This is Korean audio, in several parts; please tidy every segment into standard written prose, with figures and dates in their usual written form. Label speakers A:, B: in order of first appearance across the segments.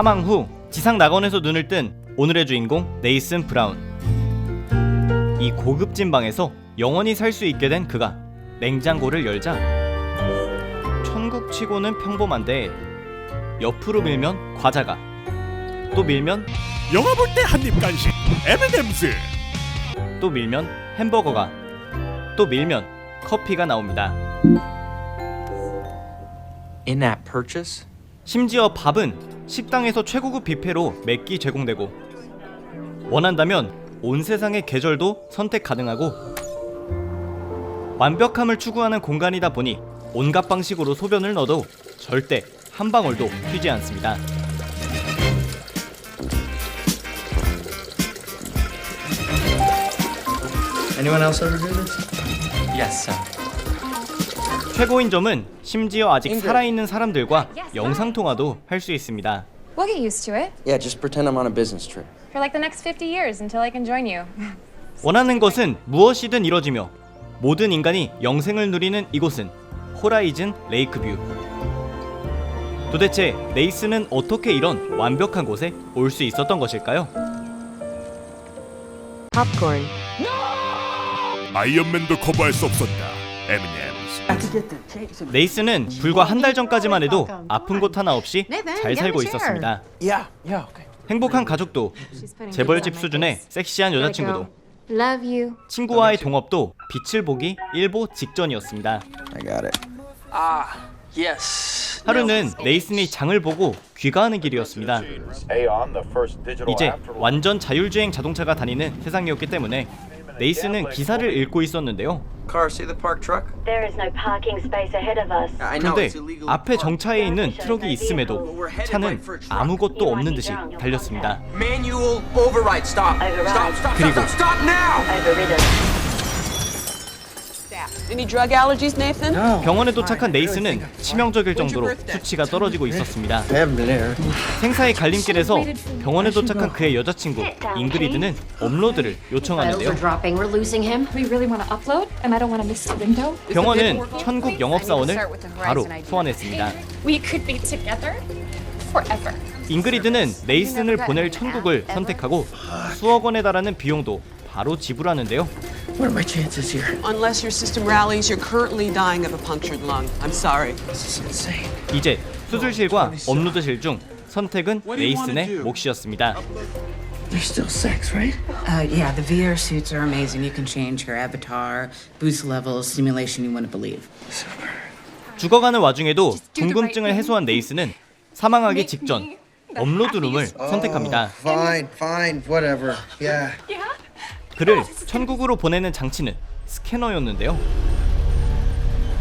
A: 사망 후 지상 낙원에서 눈을 뜬 오늘의 주인공 네이슨 브라운. 이 고급진 방에서 영원히 살 수 있게 된 그가 냉장고를 열자 천국치고는 평범한데 옆으로 밀면 과자가, 또 밀면
B: 영화 볼 때 한입 간식 M&M's,
A: 또 밀면 햄버거가, 또 밀면 커피가 나옵니다.
C: In-app purchase?
A: 심지어 밥은 식당에서 최고급 뷔페로 몇 끼 제공되고, 원한다면 온 세상의 계절도 선택 가능하고, 완벽함을 추구하는 공간이다 보니 온갖 방식으로 소변을 넣어도 절대 한 방울도 튀지 않습니다.
C: Anyone else ever do this? Yes, sir.
A: 최고인 점은 심지어 아직 살아있는 사람들과 영상통화도 할 수 있습니다.
D: We'll get used to it
E: Yeah, just pretend I'm on a business trip.
D: for like the next 50 years until I can join you.
A: 원하는 것은 무엇이든 이뤄지며 모든 인간이 영생을 누리는 이곳은 호라이즌 레이크뷰. 도대체 네이슨은 어떻게 이런 완벽한 곳에 올 수 있었던 것일까요?
F: Popcorn.
B: 아이언맨도 커버할 수 없었다. M&M's.
A: 네이슨은 불과 한 달 전까지만 해도 아픈 곳 하나 없이 잘 살고 있었습니다.
E: Yeah, okay.
A: 행복한 가족도, 재벌집 수준의 섹시한 여자친구도,
F: Love you.
A: 친구와의 동업도 빛을 보기 일보 직전이었습니다.
E: I got it.
C: Yes.
A: 하루는 네이슨이 장을 보고 귀가하는 길이었습니다. 이제 완전 자율주행 자동차가 다니는 세상이었기 때문에 네이슨은 기사를 읽고 있었는데요.
E: Car, see the parked truck?
G: There is no parking space ahead of us.
E: I know
A: 그런데
E: it's illegal.
A: 앞에 정차해 있는 트럭이 있음에도 차는 아무것도 없는 듯이 달렸습니다.
E: Manual override. Stop.
G: Override.
A: 그리고
E: Stop now.
G: Overridden.
H: Any drug allergies, Nathan?
A: 병원에 도착한 네이슨은 치명적일 정도로 수치가 떨어지고 있었습니다.
E: Haven't been there.
A: 생사의 갈림길에서 병원에 도착한 그의 여자친구 잉그리드는 업로드를 요청하는데요.
F: Dropping. We're losing him.
D: We really want to upload, and I don't want to miss the window.
A: 병원은 천국 영업사원을 바로 소환했습니다.
D: We could be together forever.
A: 잉그리드는 네이슨을 보낼 천국을 선택하고 수억 원에 달하는 비용도 바로 지불하는데요.
E: What are my chances here?
H: Unless your system rallies, you're currently dying of a punctured lung. I'm sorry.
E: This is insane.
A: 이제 수술실과 업로드실 중 선택은 네이슨의 몫이었습니다.
E: There's still sex, right?
I: Yeah, the VR suits are amazing. You can change your avatar, boost levels, simulation you wouldn't believe.
A: 죽어가는 와중에도 궁금증을 해소한 네이슨은 사망하기 직전 업로드룸을 선택합니다.
E: Fine, whatever. Yeah.
A: 그를 천국으로 보내는 장치는 스캐너였는데요.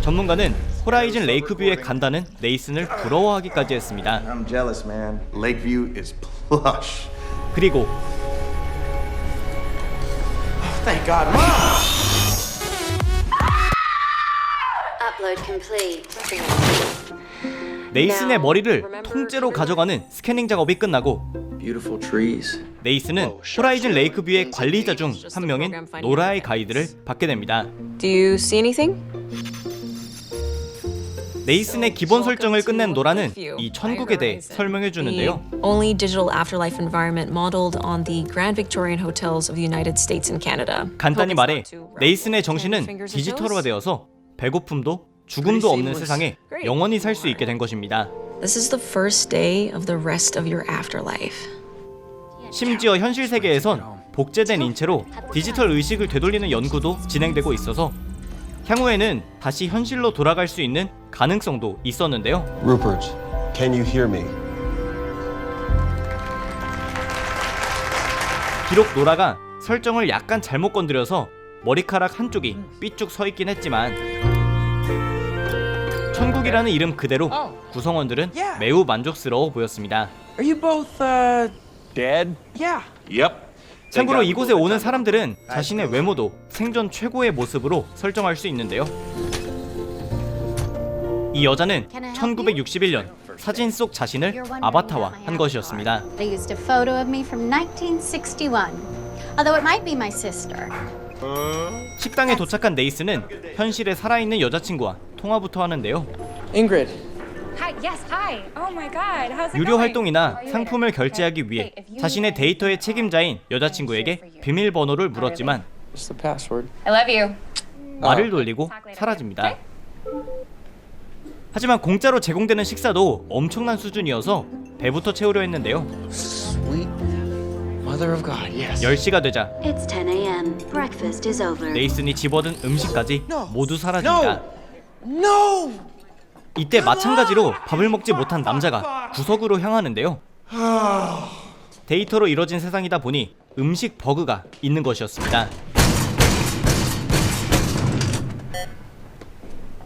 A: 전문가는 호라이즌 레이크뷰에 간다는 네이슨을 부러워하기까지 했습니다.
J: I'm jealous, man. Lakeview is plush.
A: 그리고
E: Thank God.
G: Upload complete.
A: 네이슨의 머리를 통째로 가져가는 스캐닝 작업이 끝나고
E: Beautiful trees.
A: 네이슨은 호라이즌 레이크뷰의 관리자 중 한 명인 노라의 가이드를 받게 됩니다.
H: Do you see anything?
A: 네이슨의 기본 설정을 끝낸 노라는 이 천국에 대해 설명해 주는데요.
K: Only digital afterlife environment modeled on the Grand Victorian hotels of the United States and Canada.
A: 간단히 말해 네이슨의 정신은 디지털화되어서 배고픔도 죽음도 없는 세상에 영원히 살 수 있게 된 것입니다.
K: This is the first day of the rest of your afterlife.
A: 심지어 현실 세계에선 복제된 인체로 디지털 의식을 되돌리는 연구도 진행되고 있어서 향후에는 다시 현실로 돌아갈 수 있는 가능성도 있었는데요.
J: Rupert, can you hear me?
A: 비록 노라가 설정을 약간 잘못 건드려서 머리카락 한쪽이 삐쭉 서 있긴 했지만 천국이라는 이름 그대로 구성원들은 매우 만족스러워 보였습니다.
C: Are you both dead?
H: Yeah.
B: Yep.
A: 참고로 이곳에 오는 사람들은 자신의 외모도 생전 최고의 모습으로 설정할 수 있는데요. 이 여자는 1961년 사진 속 자신을 아바타화한 것이었습니다.
G: They used a photo of me from 1961. Although it might be my sister.
A: 식당에 도착한 네이슨은 현실에 살아있는 여자친구와 통화부터 하는데요.
E: Ingrid,
D: Hi, yes, hi. Oh my god, how's it
A: 유료
D: going?
A: 활동이나
D: Are you
A: 상품을
D: there?
A: 결제하기 위해
D: Hey, if you
A: 자신의
D: need
A: 데이터의
D: anything,
A: 책임자인 여자친구에게 비밀번호를 물었지만
C: What's the password?
D: I love you.
A: 말을 돌리고 사라집니다. 하지만 공짜로 제공되는 식사도 엄청난 수준이어서 배부터 채우려 했는데요.
E: Sweet mother of God, yes.
A: 10시가 되자
F: It's 10 a.m. Breakfast is over.
A: 네이슨이 집어든 음식까지 모두 사라집니다.
E: No!
A: 이때 마찬가지로 밥을 먹지 못한 남자가 구석으로 향하는데요. 데이터로 이뤄진 세상이다 보니 음식 버그가 있는 것이었습니다.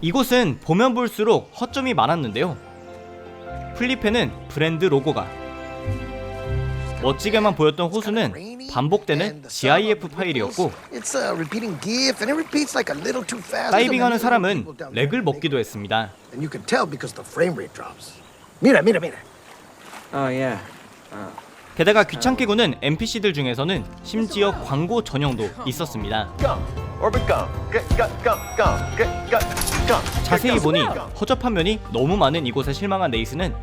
A: 이곳은 보면 볼수록 허점이 많았는데요. 플립에는 브랜드 로고가, 멋지게만 보였던 호수는 반복되는 GIF 파일이었고,
E: It's a repeating GIF and it repeats like a little too fast.
A: 다이빙하는 사람은 렉을 먹기도 했습니다.
E: And you can tell because the frame rate drops. Mira, mira, mira.
C: Oh, yeah.
A: 게다가 귀찮게 구는 NPC들 중에서는 심지어 광고 전형도 있었습니다. 자세히 보니 허접한 면이 너무 많은 이곳에 실망한 네이슨은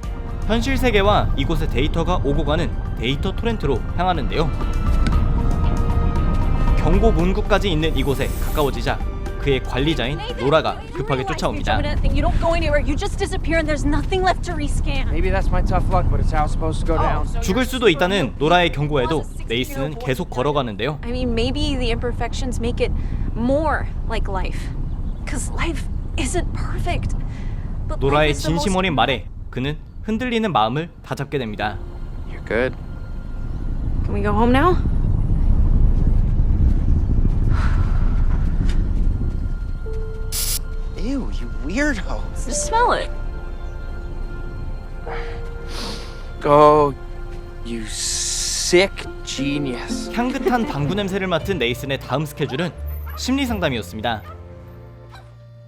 A: 현실 세계와 이곳의 데이터가 오고 가는 데이터 토렌트로 향하는데요. 경고 문구까지 있는 이곳에 가까워지자 그의 관리자인 노라가 급하게 쫓아옵니다.
K: You don't go anywhere. You just disappear and there's nothing left to rescan.
C: Maybe that's my tough luck, but it's how it's supposed to go down.
A: 죽을 수도 있다는 노라의 경고에도 네이슨은 계속 걸어가는데요.
K: I mean, maybe the imperfections make it more like life. Because life isn't perfect. But
A: 노라의
K: life is the most...
A: 진심 어린 말에 그는 흔들리는 마음을 다잡게 됩니다.
C: You're good.
K: Can we go home now?
E: Ew, you weirdo.
K: Just smell it.
C: Go, you sick genius.
A: 향긋한 방구 냄새를 맡은 네이슨의 다음 스케줄은 심리 상담이었습니다.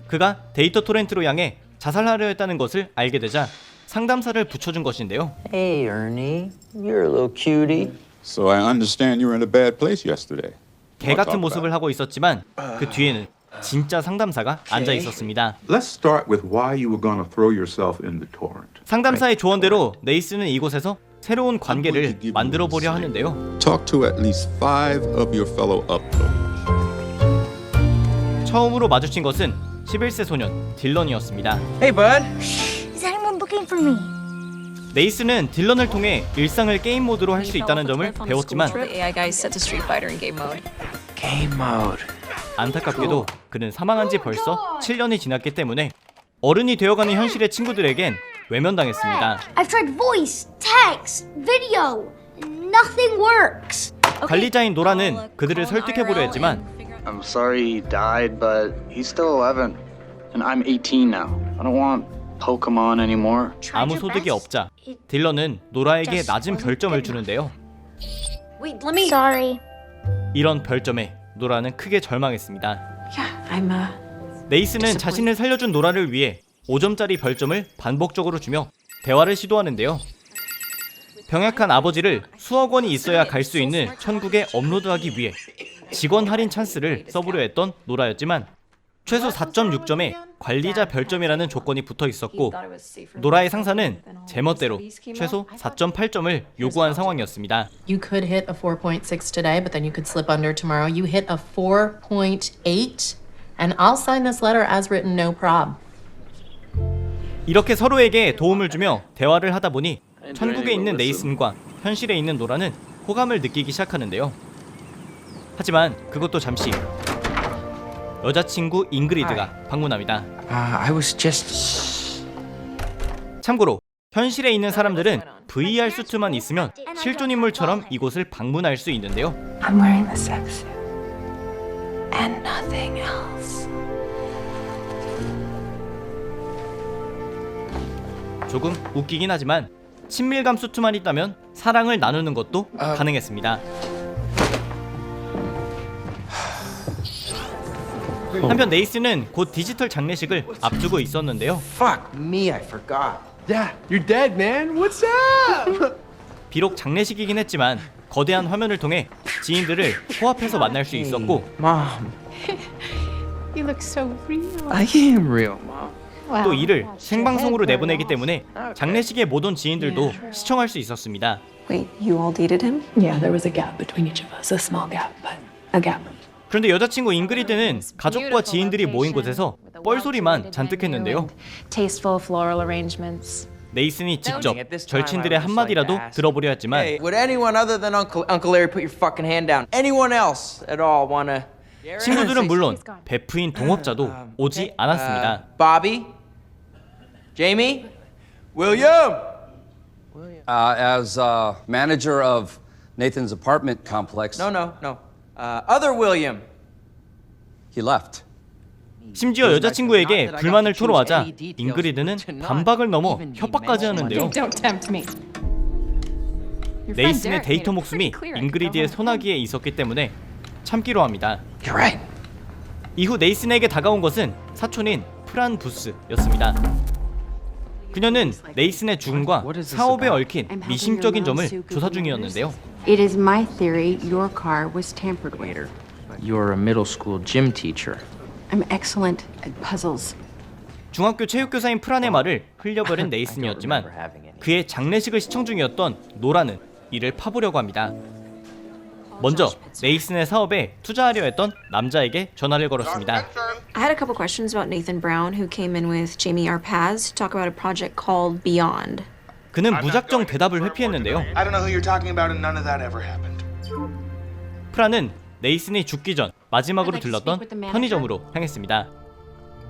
A: 그가 데이터 토렌트로 향해 자살하려 했다는 것을 알게 되자 상담사를 붙여준 것인데요.
E: Hey, Ernie. You're a little cutie.
B: So I understand you were in a bad place yesterday.
A: 개 같은 모습을 하고 있었지만 그 뒤에는 진짜 상담사가 앉아 있었습니다.
L: Let's start with why you were going to throw yourself in the torrent.
A: 상담사의 조언대로 네이슨은 이곳에서 새로운 관계를 만들어 보려 하는데요.
B: Talk to at least 5 of your fellow uploaders.
A: 처음으로 마주친 것은 11세 소년 딜런이었습니다.
C: Hey, bud.
G: Is anyone looking for me?
A: 네이슨은 딜런을 통해 일상을 게임 모드로 할 수 있다는 점을 배웠지만
K: The AI guy set to Street Fighter in game mode.
C: Game mode.
A: 안타깝게도 그는 사망한 지 벌써 7년이 지났기 때문에 어른이 되어가는 현실의 친구들에겐 외면당했습니다.
G: I've tried voice, text, video. Nothing works.
A: 관리자인 노라는 그들을 설득해보려 했지만
M: I'm sorry he died, but he's still 11. And I'm 18 now. I don't want Pokemon anymore.
A: 아무 소득이 없자 딜런은 노라에게 낮은 별점을 주는데요.
K: Wait, let me.
G: Sorry.
A: 이런 별점에 노라는 크게 절망했습니다.
K: Yeah, I'm
A: 네이슨은 자신을 살려준 노라를 위해 5점짜리 별점을 반복적으로 주며 대화를 시도하는데요. 병약한 아버지를 수억 원이 있어야 갈 수 있는 천국에 업로드하기 위해 직원 할인 찬스를 써보려 했던 노라였지만 최소 4.6점에 관리자 별점이라는 조건이 붙어 있었고 노라의 상사는 제멋대로 최소 4.8점을 요구한 상황이었습니다.
N: You could hit a 4.6 today, but then you could slip under tomorrow. You hit a 4.8, and I'll sign this letter as written, no prob.
A: 이렇게 서로에게 도움을 주며 대화를 하다 보니 천국에 있는 네이슨과 현실에 있는 노라는 호감을 느끼기 시작하는데요. 하지만 그것도 잠시 여자친구 잉그리드가 방문합니다.
C: I was just...
A: 참고로 현실에 있는 사람들은 VR 수트만 있으면 실존 인물처럼 이곳을 방문할 수 있는데요.
D: I'm wearing the sex suit. And nothing else.
A: 조금 웃기긴 하지만 친밀감 수트만 있다면 사랑을 나누는 것도 가능했습니다. 한편 네이슨은 곧 디지털 장례식을 앞두고 있었는데요.
E: Fuck me, I forgot.
J: Yeah, you're dead, man. What's up?
A: 비록 장례식이긴 했지만 거대한 화면을 통해 지인들을 코앞에서 만날 수 있었고
C: Mom.
N: You look so real.
C: I am real, Mom.
A: 또 이를 생방송으로 내보내기 때문에 장례식에 못 온 지인들도 시청할 수 있었습니다.
H: Wait, you all dated him?
D: Yeah, there was a gap between each of us. A small gap, but a gap.
A: 그런데 여자친구 잉그리드는 가족과 지인들이 모인 곳에서 뻘소리만 잔뜩 했는데요.
K: Tasteful floral arrangements.
A: 네이슨이 직접 절친들의 한마디라도 들어보려 했지만
O: Would anyone other than Uncle Larry put your fucking hand down? Anyone else at all wanna?
A: 친구들은 물론 베프인 동업자도 오지 않았습니다.
O: Bobby, Jamie, William.
P: As manager of Nathan's apartment complex.
O: No. Other William.
P: He left.
A: 심지어 여자친구에게 불만을 토로하자 잉그리드는 반박을 넘어 협박까지 하는데요.
N: Don't tempt me.
A: 네이슨의 데이터 목숨이 잉그리드의 소나기에 있었기 때문에 참기로 합니다. 이후 네이슨에게 다가온 것은 사촌인 프란 부스였습니다. 그녀는 네이슨의 죽음과 사업에 얽힌 미심적인 점을 조사 중이었는데요.
D: It is my theory your car was tampered with.
O: You're a middle school gym teacher.
D: I'm excellent at puzzles.
A: 중학교 체육교사인 프란의 말을 흘려버린 네이슨이었지만 그의 장례식을 시청 중이었던 노라는 이를 파보려고 합니다. 먼저 네이슨의 사업에 투자하려 했던 남자에게 전화를 걸었습니다.
K: I had a couple questions about Nathan Brown, who came in with Jamie Arpaz to talk about a project called Beyond.
A: 그는 무작정 대답을 회피했는데요.
E: I don't know who you're talking about, and none of that ever happened.
A: 프란은 네이슨이 죽기 전 마지막으로 들렀던 편의점으로 향했습니다.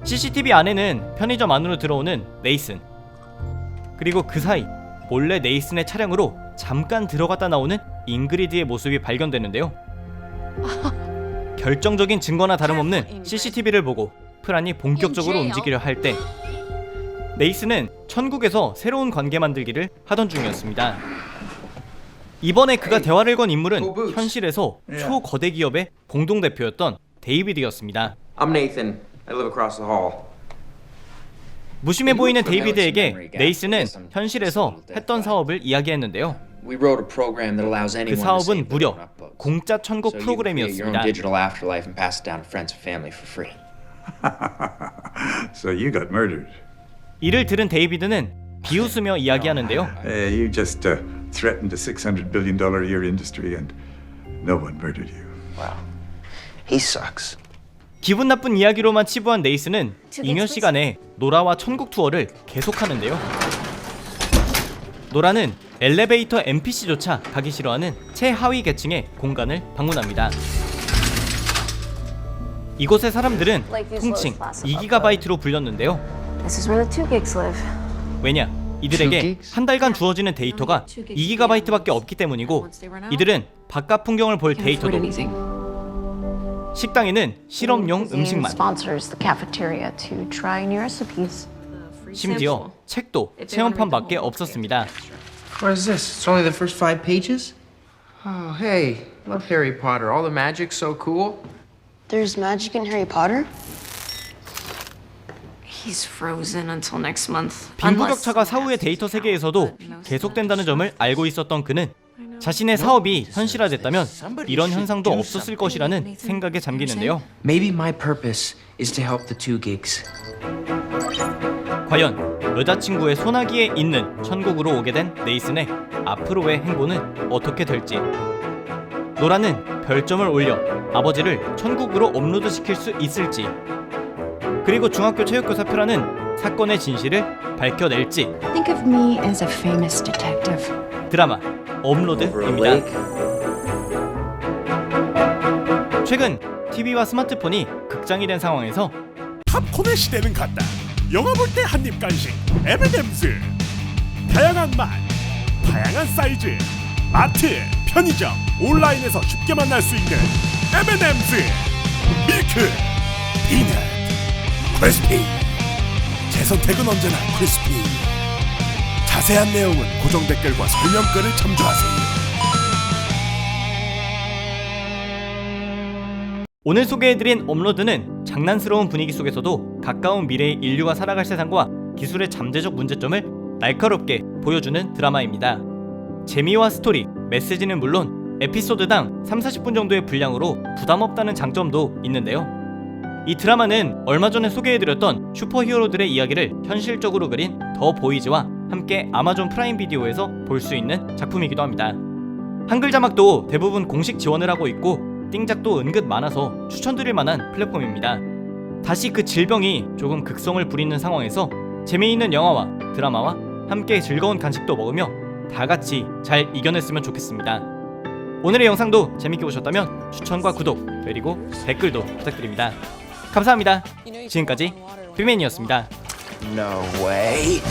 A: CCTV 안에는 편의점 안으로 들어오는 네이슨, 그리고 그 사이 몰래 네이슨의 차량으로 잠깐 들어갔다 나오는 잉그리드의 모습이 발견되는데요. 결정적인 증거나 다름없는 CCTV를 보고 프란이 본격적으로 움직이려 할 때 네이슨은 천국에서 새로운 관계 만들기를 하던 중이었습니다. 이번에 그가 대화를 건 인물은 현실에서 초거대 기업의 공동대표였던 데이비드였습니다.
O: I'm Nathan. I live across the hall.
A: 무심해 보이는 데이비드에게 네이슨은 현실에서 했던 사업을 이야기했는데요.
C: We wrote a program that allows
A: 그
C: anyone to
A: 사업은
C: save their
A: 무려
C: own uploads.
A: 공짜 천국
C: So you can create your own
A: 프로그램이었습니다.
C: digital afterlife and pass it down to friends and family for free.
L: So you got murdered.
A: 이를 들은 데이비드는 비웃으며 이야기하는데요.
L: You just threatened a $600 billion a year industry and no one murdered you.
E: Wow. He sucks.
A: 기분 나쁜 이야기로만 치부한 네이슨은 잉여 시간에 노라와 천국 투어를 계속하는데요. 노라는 엘리베이터 NPC조차 가기 싫어하는 최하위 계층의 공간을 방문합니다. 이곳의 사람들은 통칭 2GB로 불렸는데요.
K: This is where the 2gigs live.
A: 왜냐? 이들에게 한 달간 주어지는 데이터가 2GB밖에 없기 때문이고 이들은 바깥 풍경을 볼 데이터도 식당에는 실험용 음식만
D: Sponsors the cafeteria to try new recipes.
A: 심지어 책도 체험판밖에 없었습니다.
O: What is this? It's only the first 5 pages? Oh, hey. Love Harry Potter. All the magic's so cool.
D: There's magic in Harry Potter?
K: He's frozen until next month.
A: 빈부격차가 사후의 데이터 세계에서도 계속된다는 점을 알고 있었던 그는 자신의 사업이 현실화됐다면 이런 현상도 없었을 것이라는 생각에 잠기는데요.
O: Maybe my purpose is to help the 2gigs.
A: 과연 여자친구의 소나기에 있는 천국으로 오게 된 네이슨의 앞으로의 행보는 어떻게 될지. 노라는 별점을 올려 아버지를 천국으로 업로드시킬 수 있을지, 그리고 중학교 체육교사 프란은 사건의 진실을 밝혀낼지.
D: Think of me as a famous detective.
A: 드라마 업로드입니다. 최근 TV와 스마트폰이 극장이 된 상황에서
Q: 팝콘의 시대는 갔다. 영화 볼 때 한입 간식 M&M's. 다양한 맛, 다양한 사이즈, 마트, 편의점, 온라인에서 쉽게 만날 수 있는 M&M's. 밀크, 피넛, 크리스피. 제 선택은 언제나 크리스피. 자세한 내용은 고정 댓글과 설명글을 참조하세요.
A: 오늘 소개해드린 업로드는 장난스러운 분위기 속에서도 가까운 미래의 인류가 살아갈 세상과 기술의 잠재적 문제점을 날카롭게 보여주는 드라마입니다. 재미와 스토리, 메시지는 물론 에피소드당 3-40분 정도의 분량으로 부담없다는 장점도 있는데요. 이 드라마는 얼마 전에 소개해드렸던 슈퍼히어로들의 이야기를 현실적으로 그린 더 보이즈와 함께 아마존 프라임 비디오에서 볼 수 있는 작품이기도 합니다. 한글 자막도 대부분 공식 지원을 하고 있고 띵작도 은근 많아서 추천드릴 만한 플랫폼입니다. 다시 그 질병이 조금 극성을 부리는 상황에서 재미있는 영화와 드라마와 함께 즐거운 간식도 먹으며 다같이 잘 이겨냈으면 좋겠습니다. 오늘의 영상도 재밌게 보셨다면 추천과 구독 그리고 댓글도 부탁드립니다. 감사합니다. 지금까지 뷰맨이었습니다.
E: No way.